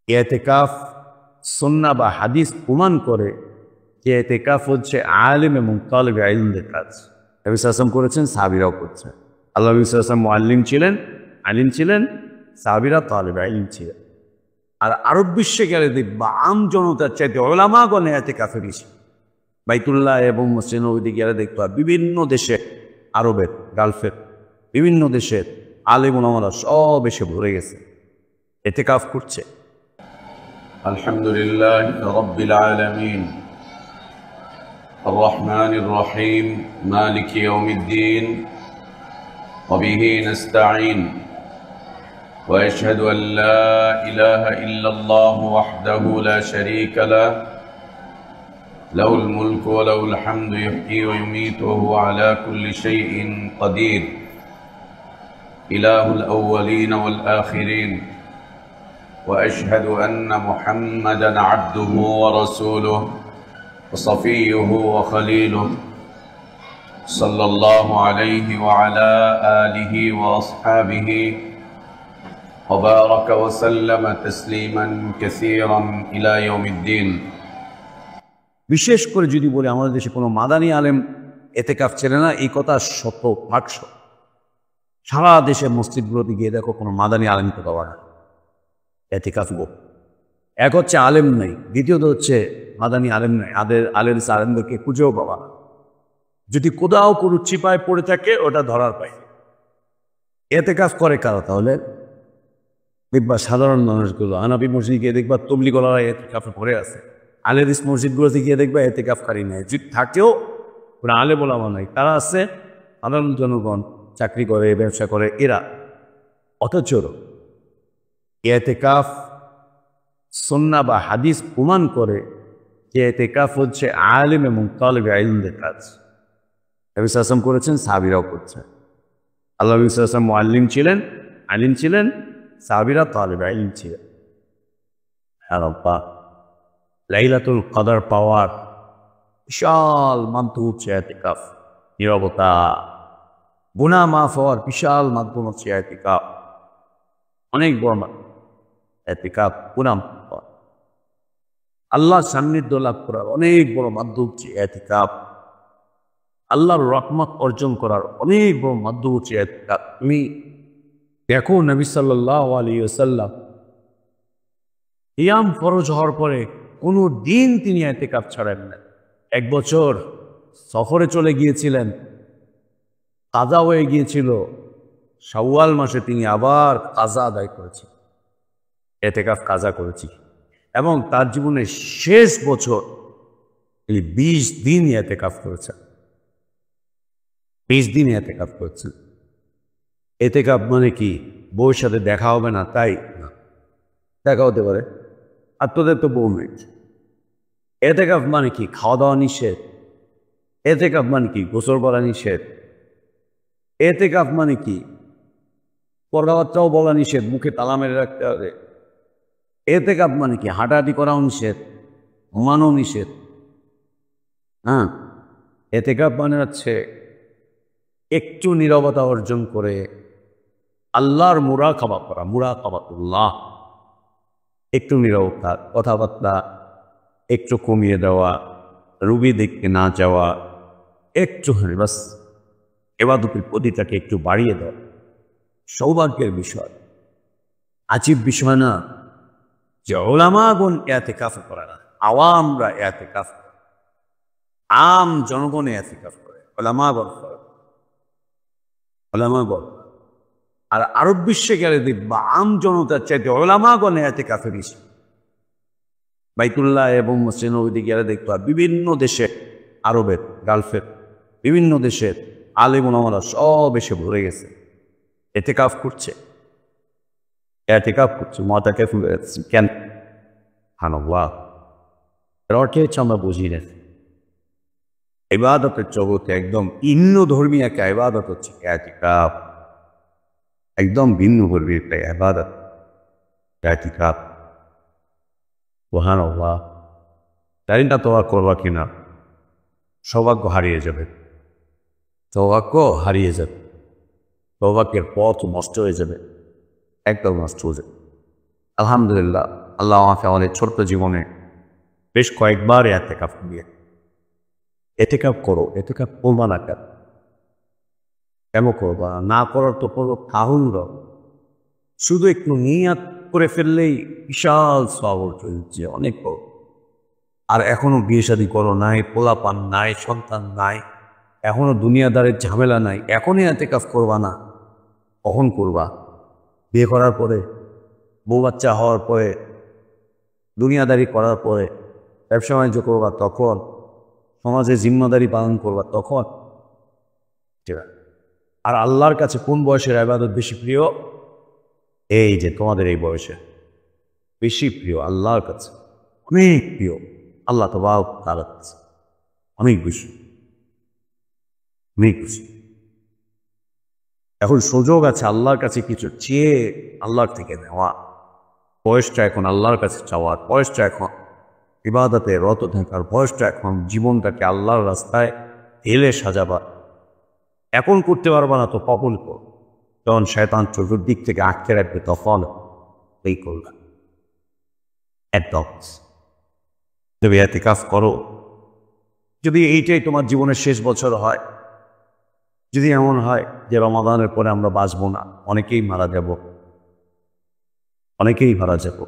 ইতিকাফ সুন্নাহ বা হাদিস প্রমাণ করে যে ইতিকাফ হচ্ছে আলেম এবং তালেবে ইলমের কাজ। নবী সাল্লাল্লাহু আলাইহি ওয়াসাল্লাম করেছেন, সাহাবীরাও করছে। আল্লাহ নবী সাল্লাল্লাহু আলাইহি ওয়াসাল্লাম মুআল্লিম ছিলেন, আলিম ছিলেন, সাহাবীরা তালেবে ইলম ছিলেন। আর আরব বিশ্বে গেলে দেখবা আম জনতার চাইতে উলামাগণ ইতিকাফে বেশি। বাইতুল্লাহ এবং মসজিদ নববীতে গেলে দেখবা বিভিন্ন দেশে, আরবের, গালফের বিভিন্ন দেশের আলেম ওলামারা সব এসে ভরে গেছে, ইতিকাফ করছে। আলহামদুলিল্লাহ রাব্বিল আলামিন আর-রাহমানির রহিম মালিকি ইয়াউমিদ্দিন ওয়া বিহি নাস্তাঈন ওয়া আশহাদু আল লা ইলাহা ইল্লাল্লাহ ওয়াহদাহু লা শারীকা লাহু লাহুল মুলকু ওয়া লাহুল হামদু ইহয়ী ওয়া ইউমীতু ওয়া হুয়া আলা কুল্লি শাইইন কাদির ইলাহুল আউওয়ালিন ওয়াল আখিরিন وأشهد أن محمدًا عبده ورسوله وصفيه وخليله صلى الله عليه وعلى آله وأصحابه وبارك وسلم تسليمًا كثيرًا إلى يوم الدين। বিশেষ করে যদি বলি আমাদের দেশে কোনো মাদানী আলেম ইতিকাফ ছেড়ে না, এই কথা 100%। সারা দেশে মসজিদগুলোতে গিয়ে দেখো কোনো মাদানী আলেম কোথাও না ইতিকাফ গো। এক হচ্ছে আলেম নাই, দ্বিতীয়ত হচ্ছে মাদানী আলেম নাই। আলেমদেরকে খুঁজেও পাবা, যদি কোথাও কোনো চিপায় পড়ে থাকে ওটা ধরার পাই। ইতিকাফ করে কারা তাহলে? দেখবা সাধারণ মানুষগুলো। হানাফি মসজিদে গিয়ে দেখবা তবলিগলারা ইতিকাফে পড়ে আছে, আহলে হাদিস মসজিদগুলোতে গিয়ে দেখবা ইতিকাফকারী নাই। যদি থাকেও ওরা আলেম ওলামা নাই, তারা আছে সাধারণ জনগণ, চাকরি করে, ব্যবসা করে এরা। অথচ ইতিকাফ সুন্নাহ বা হাদিস প্রমাণ করে যে ইতিকাফ হচ্ছে আলেম এবং তালেবে ইলমের কাজ। নবী সাল্লাল্লাহু আলাইহি ওয়াসাল্লাম করেছেন, সাহাবীরাও করছে। আল্লাহ নবী সাল্লাল্লাহু আলাইহি ওয়াসাল্লাম মুআল্লিম ছিলেন, আলিম ছিলেন, সাহাবীরা তালেবে ইলম ছিলেন। আল্লাহ লাইলাতুল কদর পাওয়ার বিশাল মাধ্যম হচ্ছে ইতিকাফ। নীরবতা, গুনাহ মাফ হওয়ার বিশাল মাধ্যম হচ্ছে ইতিকাফ। অনেক বড় মাধ্যম ইতিকাফ। গুনাহ মাফ হওয়ার, আল্লাহর সান্নিধ্য লাভ করার অনেক বড় মাধ্যম হচ্ছে ইতিকাফ। আল্লাহর রহমত অর্জন করার অনেক বড় মাধ্যম হচ্ছে ইতিকাফ। তুমি দেখো নবী সাল্লাল্লাহু আলাইহি ওয়াসাল্লাম সিয়াম ফরজ হওয়ার পরে কোনো দিন তিনি ইতিকাফ ছাড়েন না। এক বছর সফরে চলে গিয়েছিলেন, কাজা হয়ে গিয়েছিল, শাওয়াল মাসে তিনি আবার কাজা আদায় করেছেন, ইতিকাফ কাজা করেছি। এবং তার জীবনের শেষ বছর তিনি 20 দিন ইতিকাফ করেছেন। 20 দিন ইতিকাফ করেছেন। ইতিকাফ মানে কি? বউয়ের সাথে দেখা হবে না তাই না, দেখা হতে পারে, আর তোদের তো বউ নেই। ইতিকাফ মানে কি? খাওয়া দাওয়া নিষেধ। ইতিকাফ মানে কি? গোসল করা নিষেধ। ইতিকাফ মানে কি? কথাবার্তাও বলা নিষেধ, মুখে তালা মেরে রাখতে হবে। ইতিকাফ মানে কি? হাঁটাহাঁটি করাও নিষেধ, ঘুমানো নিষেধ। হ্যাঁ, ইতিকাফ মানে হচ্ছে একটু নীরবতা অর্জন করে আল্লাহর মুরাকাবা করা, মুরাকাবাতুল্লাহ। একটু নীরবতা, কথাবার্তা একটু কমিয়ে দেওয়া, রুবি দেখতে না যাওয়া, একটু বাস ইবাদতের গতিটাকে একটু বাড়িয়ে দেওয়া। সৌভাগ্যের বিষয়, আজীব বিষয় না যে উলামাগণ ইতিকাফ করে না, আওয়ামরা ইতিকাফ করে, আম জনগণ ইতিকাফ করে, উলামাগণ করে, উলামাগণ। আর আরব বিশ্বে গেলে দেখবা আম জনতার চাইতে উলামাগণ ইতিকাফে বেশি। বাইতুল্লাহ এবং মসজিদ নববীতে গেলে দেখবা বিভিন্ন দেশে, আরবের, গালফের বিভিন্ন দেশের আলেম ওলামারা সব এসে ভরে গেছে, ইতিকাফ করছে, ইতিকাফ করছে। মুতাকাফ কেন? সুবহানাল্লাহ, এর অর্থ হচ্ছে আমরা বুঝি না। ইবাদতের জগতে একদম ভিন্ন ধর্মী একটা ইবাদত হচ্ছে ইতিকাফ, একদম ভিন্ন ধর্মী একটা ইবাদত ইতিকাফ। সুবহানাল্লাহ, জানি না তোয়া করবা কিনা, সৌভাগ্য হারিয়ে যাবে, সৌভাগ্য হারিয়ে যাবে, সৌভাগ্যের পথ নষ্ট হয়ে যাবে, একদম নষ্ট হয়ে যাবে। আলহামদুলিল্লাহ, আল্লাহ আমাকে আমাদের ছোট্ট জীবনে বেশ কয়েকবার এতেকাফ দিয়ে এতেকাফ করো, এতেকাফ করবা না কেন? কেন করবা না? করার তো কোনো কারণ দাও। শুধু একটু নিয়াত করে ফেললেই বিশাল সওয়াব চলছে, অনেক বড়। আর এখনো বিয়ে শাদী করো নাই, পোলাপান নাই, সন্তান নাই, এখনো দুনিয়াদারের ঝামেলা নাই, এখনই এতেকাফ করবা না, কখন করবা? বিয়ে করার পরে, বউ বাচ্চা হওয়ার পরে, দুনিয়াদারি করার পরে, ব্যবসা বাণিজ্য করবা তখন, সমাজে জিম্মাদারি পালন করবা তখন। ঠিক আছে? আর আল্লাহর কাছে কোন বয়সের ইবাদত বেশি প্রিয়? এই যে তোমাদের এই বয়সে বেশি প্রিয় আল্লাহর কাছে, অনেক প্রিয়। আল্লাহ তো তার কাছে অনেক বেশি, অনেক বেশি। এখন সুযোগ আছে আল্লাহর কাছে কিছু চেয়ে আল্লাহর থেকে নেওয়া। বয়সটা এখন আল্লাহর কাছে চাওয়ার, বয়সটা এখন ইবাদতে রত থাকার, বয়সটা এখন জীবনটাকে আল্লাহর রাস্তায় ঢেলে সাজাবার। এখন করতে পারবা না তো কখন কর, যখন শয়তান চতুর্দিক থেকে আটকে রাখবে তখন এই করবে। একদম যদি ইতিকাফ করো, যদি এইটাই তোমার জীবনের শেষ বছর হয়, যদি এমন হয় যে রমাদানের পরে আমরা বাঁচবো না, অনেকেই মারা যাব, অনেকেই মারা যাব,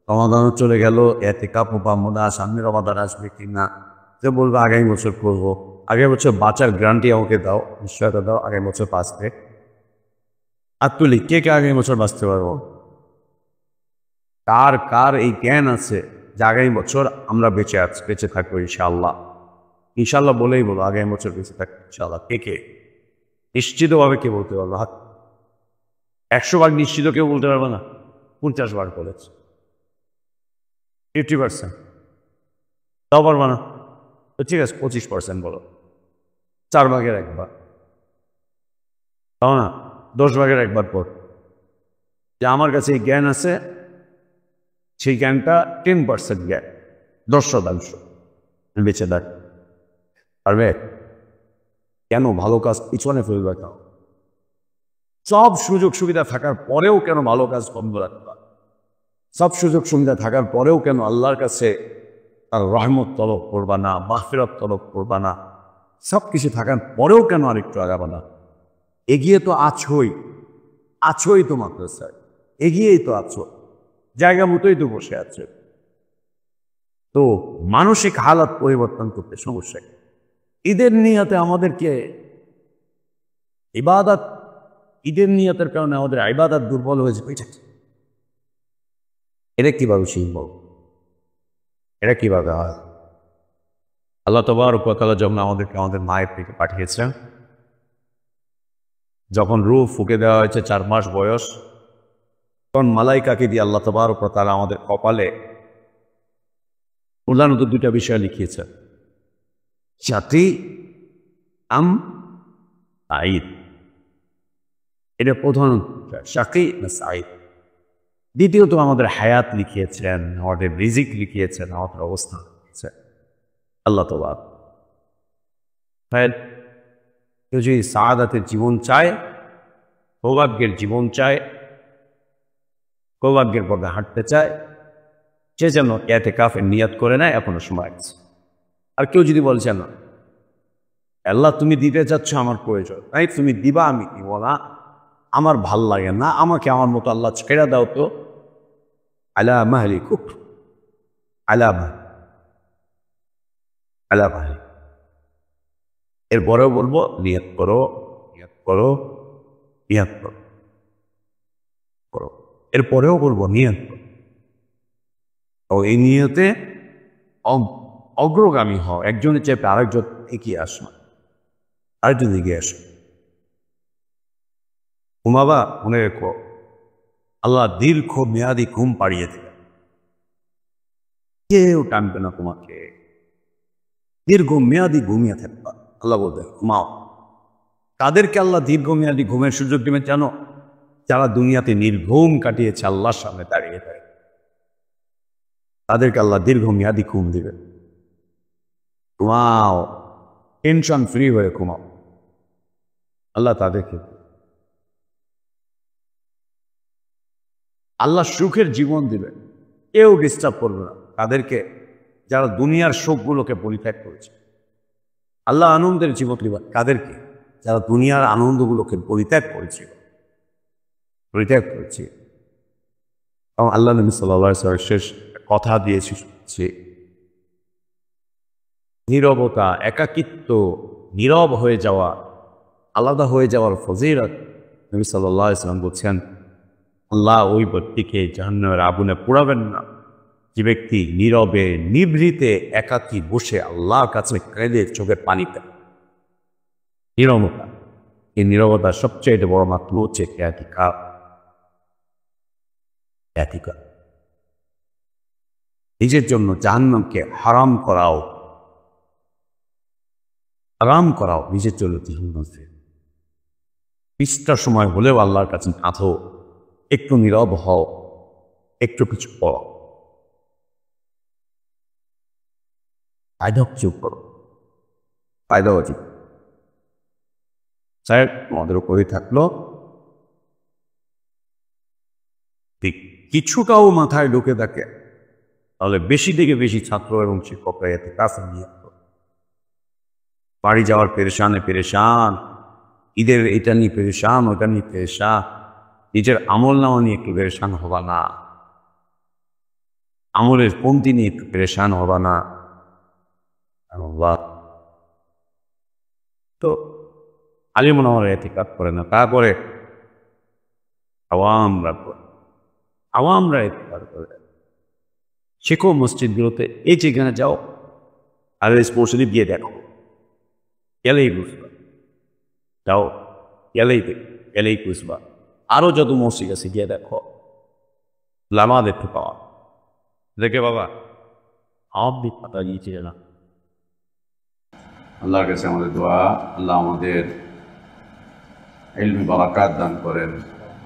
রমাদানও চলে গেল, ইতিকাফও পাবো না, সামনে রমাদান আসবে কি না, যে বলবো আগামী বছর করবো, আগের বছর বাঁচার গ্যারান্টি আমাকে দাও, নিশ্চয়তা দাও, আগামী বছর বাঁচবে। আর তুলি কে কে আগামী বছর বাঁচতে পারবো? কার কার এই জ্ঞান আছে যে আগামী বছর আমরা বেঁচে থাকবো ইনশাআল্লাহ? ইনশাআল্লাহ বলেই বলো আগামী বছর বেঁচে থাকবো ইনশাআল্লাহ। কে কে নিশ্চিতভাবে কে বলতে পারবো? হাত 100 ভাগ নিশ্চিত কেউ বলতে পারবে না? 50 ভাগ বলেছে, 50%। তাও পারবো না তো ঠিক আছে, 25% বলো, 4 ভাগের 1 ভাগ, তাও না 10 ভাগের 1 ভাগ পর। যে আমার কাছে এই জ্ঞান আছে, সেই জ্ঞানটা 10% জ্ঞান, 10% বেঁচে থাক পারবে? কেন ভালো কাজ পিছনে ফেলবে? কেন সব সুযোগ সুবিধা থাকার পরেও কেন ভালো কাজ বন্ধ রাখবা? সব সুযোগ সুবিধা থাকার পরেও কেন আল্লাহর কাছে তার রহমত তলব করবা না, মাগফিরাত তলব করবা না? সব কিছু থাকার পরেও কেন আরেকটু আগাবা না? এগিয়ে তো আছোই তো মাত্র স্যার, এগিয়েই তো আছো, জায়গা মতোই তো বসে আছে। তো মানসিক হালাত পরিবর্তন করতে সমস্যা। ঈদের নিয়তে আমাদেরকে ইবাদত, ঈদের নিয়তের কারণে আমাদের ইবাদত দুর্বল হয়েছে, এটা কিভাবে শিখব? এটা কিভাবে হয়? আল্লাহ তাবারক ওয়া তাআলা যখন আমাদেরকে আমাদের মায়ের থেকে পাঠিয়েছেন, যখন রূহ ফুঁকে দেওয়া হয়েছে 4 মাস বয়স, তখন মালাইকাকে দিয়ে আল্লাহ তাবারক ওয়া তাআলা আমাদের কপালে প্রধানত 2টা বিষয় লিখিয়েছেন, জাতি সাঈদ। এটা প্রধান, শাকী না সাঈদ। দ্বিতীয়ত আমাদের হায়াত লিখিয়েছেন, আমাদের রিজিক লিখিয়েছেন, আমাদের অবস্থান লিখিয়েছেন আল্লাহ তাবারক। কেউ যদি সাআদাতের জীবন চায়, সৌভাগ্যের জীবন চায়, সৌভাগ্যের পথে হাঁটতে চায়, সে যেন ইতিকাফের নিয়ত করে নেয়, এখনো সময় আছে। আর কেউ যদি বলছে না আল্লাহ তুমি দিতে চাচ্ছ, আমার প্রয়োজন তাই তুমি দিবা, আমি দিব না, আমার ভাল লাগে না, আমাকে আমার মতো আল্লাহ ছেড়ে দাও তো, আলা মাহলি খুব আলা মাহলি। এরপরেও বলবো নিয়ত করো, নিয়ত করো, নিয়ত করো। এরপরেও বলবো নিয়ত করো, ও এই নিয়তে অগ্রগামী হও, একজনের চেপে আরেকজন এগিয়ে আসো, আরেকজন এগিয়ে আসো। ঘুমাবা, মনে রেখো আল্লাহ দীর্ঘ মেয়াদি ঘুম পাড়িয়ে দেবে, কেউ টানবে না তোমাকে, দীর্ঘ মেয়াদি ঘুমিয়ে থাকবা। আল্লাহ বলবে ঘুমাও। তাদেরকে আল্লাহ দীর্ঘমেয়াদী ঘুমের সুযোগ দেবেন জানো? যারা দুনিয়াতে নির্ঘুম কাটিয়েছে আল্লাহর সামনে দাঁড়িয়ে দাঁড়িয়ে, তাদেরকে আল্লাহ দীর্ঘমেয়াদী ঘুম দিবেন। ঘুমাও, টেনশন ফ্রি হয়ে ঘুমাও, আল্লাহ তাদেরকে। আল্লাহ সুখের জীবন দিবেন, কেউ ডিস্টার্ব করবে না তাদেরকে, যারা দুনিয়ার শোকগুলোকে পরিত্যাগ করেছে। আল্লাহ আনন্দের জীবন দিবেন কাদেরকে? যারা দুনিয়ার আনন্দগুলোকে পরিত্যাগ করেছে। এবং আল্লাহ নবী সাল্লাল্লাহু আলাইহি ওয়াসাল্লাম শেষ কথা দিয়েছে যে নীরবতা, একাকিত্ব, নীরব হয়ে যাওয়া, আলাদা হয়ে যাওয়ার ফজিলত নবী সাল্লাল্লাহু আলাইহি ওয়াসাল্লাম বলছেন, আল্লাহ ওই ব্যক্তিকে জাহান্নামের আগুনে পোড়াবেন না যে ব্যক্তি নীরবে নিভৃতে একাকী বসে আল্লাহর কাছে কেঁদে চোখের পানি দেয়। নীরবতা, এই নীরবতার সবচেয়ে বড় মাত্র হচ্ছে এতিকাফ। নিজের জন্য জাহান্নামকে হারাম করাও নিজের জন্য জাহান্নামকে। কিছুটা সময় হলেও আল্লাহর কাছে কাঁদো, একটু নীরব হও, একটু কিছু পড়ো, চুপ করো, ফায়দা উচিত। স্যার আমাদের উপরেই থাকলো, কিছুটাও মাথায় ঢুকে থাকে তাহলে বেশি থেকে বেশি ছাত্র এবং শিক্ষকরা এতে কাছে নিয়ে বাড়ি যাওয়ার পেরেশান, ঈদের এটা নিয়ে পেরেশান, ওটা নিয়ে পেরেশান, নিজের আমল নামা নিয়ে একটু পেরেশান হবা না, আমলের কমতি নিয়ে একটু পেরেশান হবা না। তো আলী মনে হয় এতিকাফ করে না, তারপরে আওয়ামরা এতিকাফ করে। শেখো মসজিদগুলোতে, এই যেখানে যাও আর স্পোর্টসে গিয়ে দেখো, গেলেই বুঝবা, যাও গেলেই বুঝবা। আরো যত মসজিদ আছে গিয়ে দেখো, লামা দেখতে পাওয়া দেখে বাবা আওয়ামী পাতা গিয়েছিল না। আল্লাহর কাছে আমাদের দোয়া, আল্লাহ আমাদের ইলমে বারাকাত দান করেন,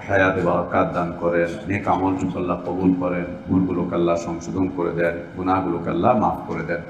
হায়াতে বারাকাত দান করেন, নেক আমল আল্লাহ কবুল করেন, ভুলগুলোকে আল্লাহ সংশোধন করে দেন, গুনাহগুলোকে আল্লাহ মাফ করে দেন।